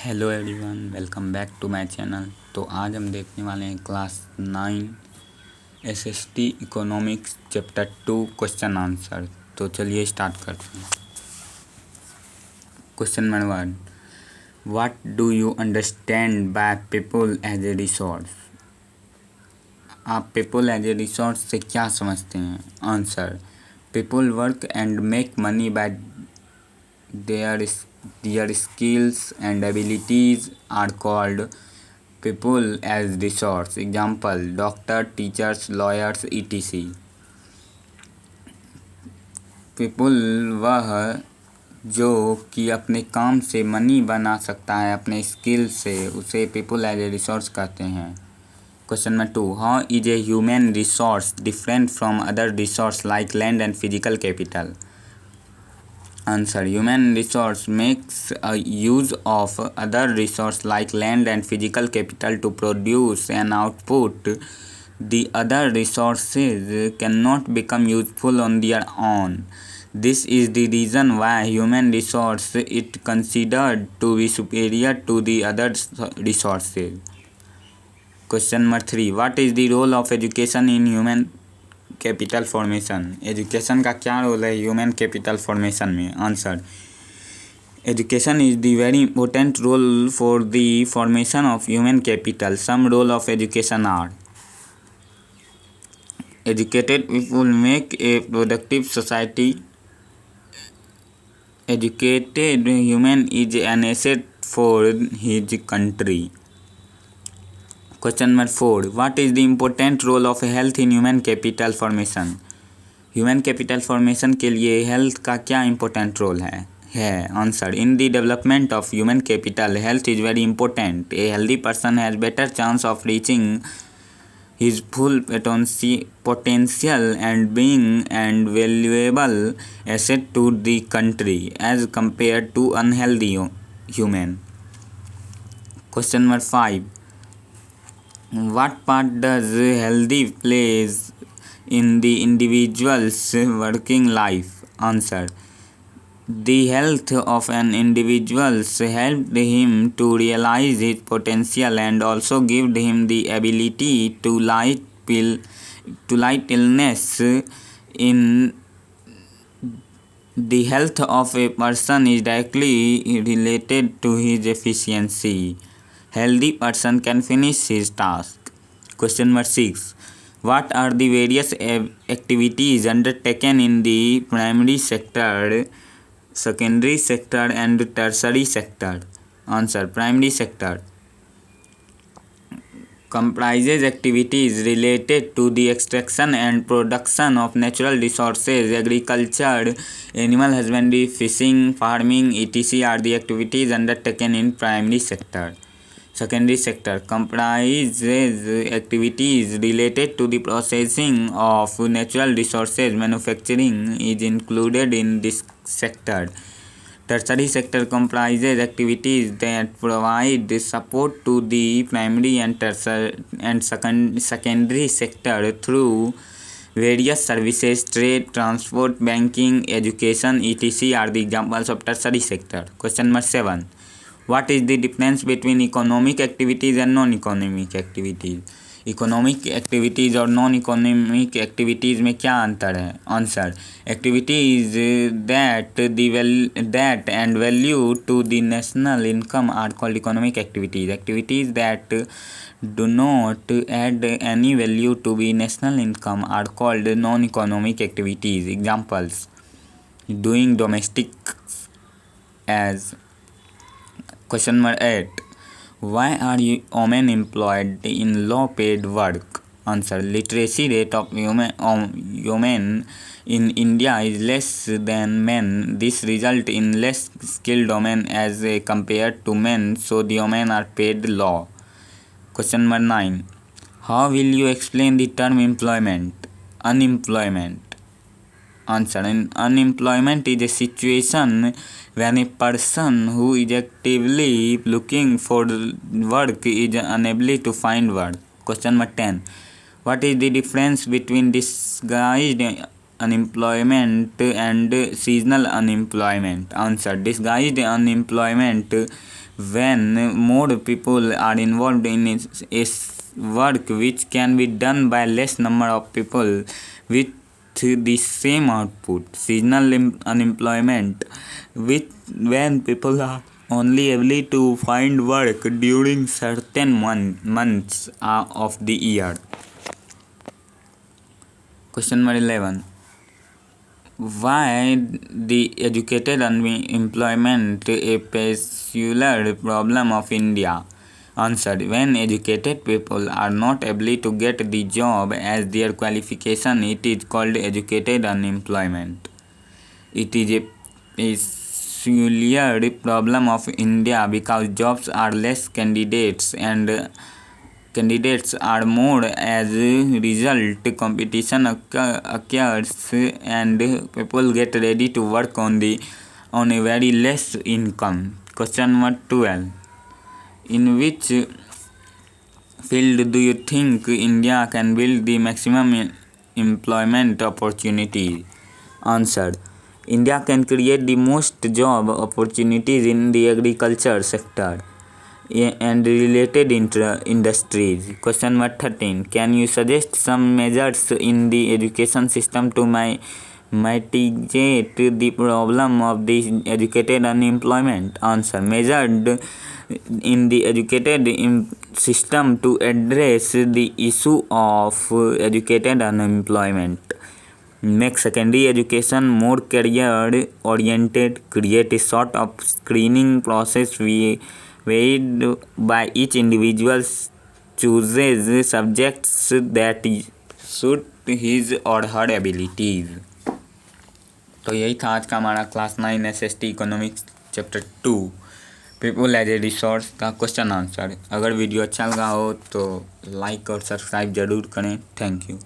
Hello everyone, welcome back to my channel. तो आज हम देखने वाले हैं class 9 SST economics chapter 2 question answer. तो चलिए स्टार्ट करते हैं। Question number 1, what do you understand by people as a resource? आप पीपल एज ए रिसोर्स से क्या समझते हैं? Answer, people work and make money by their skills and abilities are called people as resource. Example, doctor, teachers, lawyers, etc. people वह जो कि अपने काम से मनी बना सकता है अपने स्किल से, उसे पीपल एज ए रिसोर्स कहते हैं। Question number 2, how is a human resource different from other resource like land and physical capital? Answer, human resource makes a use of other resource like land and physical capital to produce an output. The other resources cannot become useful on their own. This is the reason why human resource is considered to be superior to the other resources. Question number 3, what is the role of education in human capital formation? Education का क्या role है human capital formation में? Answer, education is the very important role for the formation of human capital. Some role of education are: educated people make a productive society. Educated human is an asset for his country. Question number 4, what is the important role of health in human capital formation? Human capital formation के लिए health का क्या important role है? Answer, in the development of human capital health is very important. A healthy person has better chance of reaching his full potential and being and valuable asset to the country as compare to unhealthy human. Question number 5, what part does healthy plays in the individual's working life? Answer, the health of an individual helped him to realize his potential and also gave him the ability to light illness. In the health of a person is directly related to his efficiency. Healthy person can finish his task. Question number 6, what are the various activities undertaken in the primary sector, secondary sector and tertiary sector? Answer, primary sector comprises activities related to the extraction and production of natural resources. Agriculture, animal husbandry, fishing, farming, etc. are the activities undertaken in primary sector. Secondary sector comprises activities related to the processing of natural resources. Manufacturing is included in this sector. Tertiary sector comprises activities that provide support to the primary and secondary sector through various services. Trade, transport, banking, education, etc. are the examples of tertiary sector. Question number 7, what is the difference between economic activities and non-economic activities? Economic activities और non economic activities में क्या अंतर है? Answer, activities that and value to the national income are called economic activities. Activities that do not add any value to the national income are called non-economic activities. Examples, doing domestic as. Question number 8, why are women employed in low paid work? Answer, literacy rate of women in India is less than men. This result in less skilled women as compared to men, so the women are paid low. Question number 9, how will you explain the term unemployment? Answer, unemployment is a situation when a person who is actively looking for work is unable to find work. Question number 10, what is the difference between disguised unemployment and seasonal unemployment? Answer, disguised unemployment when more people are involved in a work which can be done by less number of people with the same output. Seasonal unemployment, when people are only able to find work during certain months of the year. Question number 11. Why the educated unemployment a peculiar problem of India? Answer. When educated people are not able to get the job as their qualification, it is called educated unemployment. It is a peculiar problem of India because jobs are less, candidates are more. As a result, competition occurs and people get ready to work on a very less income. Question number 12. In which field do you think India can build the maximum employment opportunity? Answer. India can create the most job opportunities in the agriculture sector and related industries. Question number 13. Can you suggest some measures in the education system to mitigate the problem of the educated unemployment? Answer. Measured in the educated system to address the issue of educated unemployment. Make secondary education more career oriented, create a sort of screening process whereby by each individual chooses subjects that suit his or her abilities. तो यही था आज का हमारा class 9 SST economics chapter 2 people as a resource का question answer. अगर video अच्छा लगा हो तो लाइक और सब्सक्राइब ज़रूर करें। Thank you.